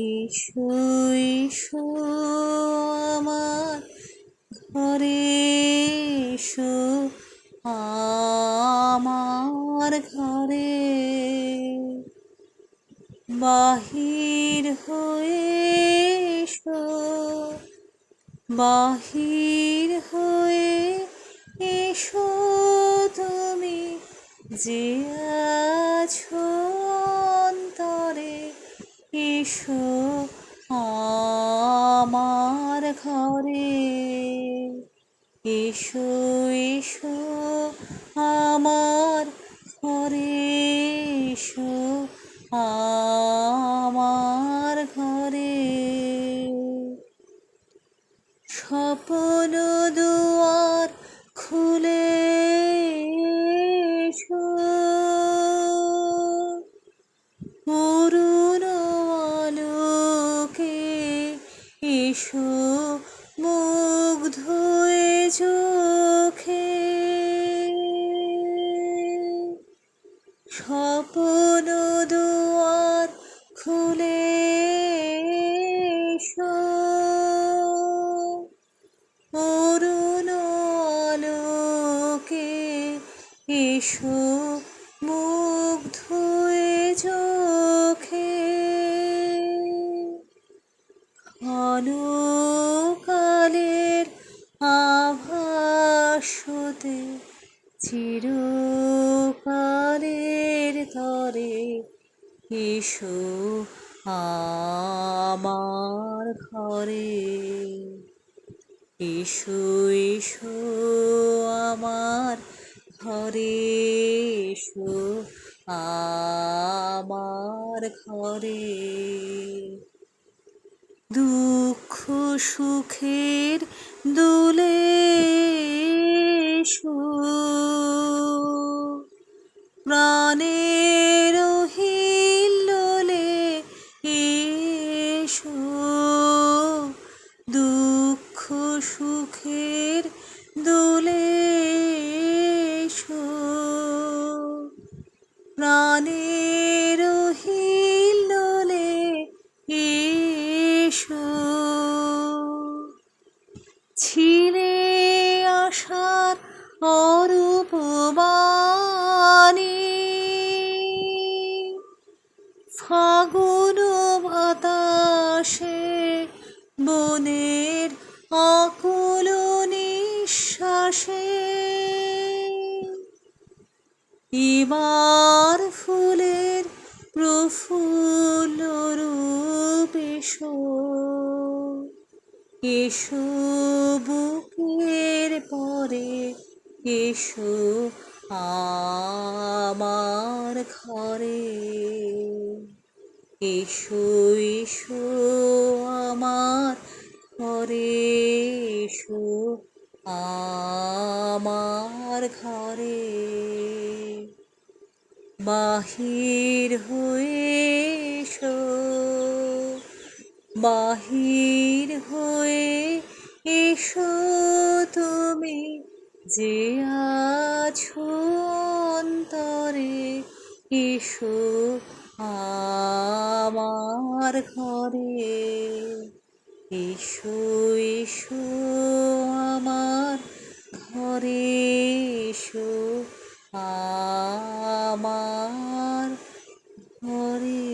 এসো এসো আমার ঘরে এসো আমার ঘরে বাহির হয়ে এসো বাহির হয়ে এসো তুমি যে আছো অন্তরে এসো আমার ঘরে এসো এসো আমার ঘরে এসো আমার ঘরে স্বপ্ন দুয়ার খুলে এসো অরুণ আলোকে এসো মুগ্ধ এ চোখে স্বপ্ন দুয়ার খুলে এসো অরুণ আলোকে এসো মুগ্ধ এ চোখে ক্ষণকালের আভাস হতে চিরকালের তরে এসো আমার ঘরে এসো এসো আমার ঘরে এসো আমার ঘরে দুঃখ সুখের দোলে এসো প্রাণের হিল্লোলে এসো দুঃখ সুখের দোলে এসো প্রাণের হিল্লোলে এসো ছিলে আশার অরূপ বাণী ফাগুন বাতাসে বনের আকুল নিঃশ্বাসে এবার ফুলের প্রফুল্ল রূপ এসো এসো বুকের পরে এসো আমার ঘরে এসো এসো আমার ঘরে এসো আমার ঘরে বাহির হয়ে এসো বাহির হয়ে এসো তুমি যে আছো অন্তরে এসো আমার ঘরে এসো এসো আমার ঘরে এসো আমার ঘরে।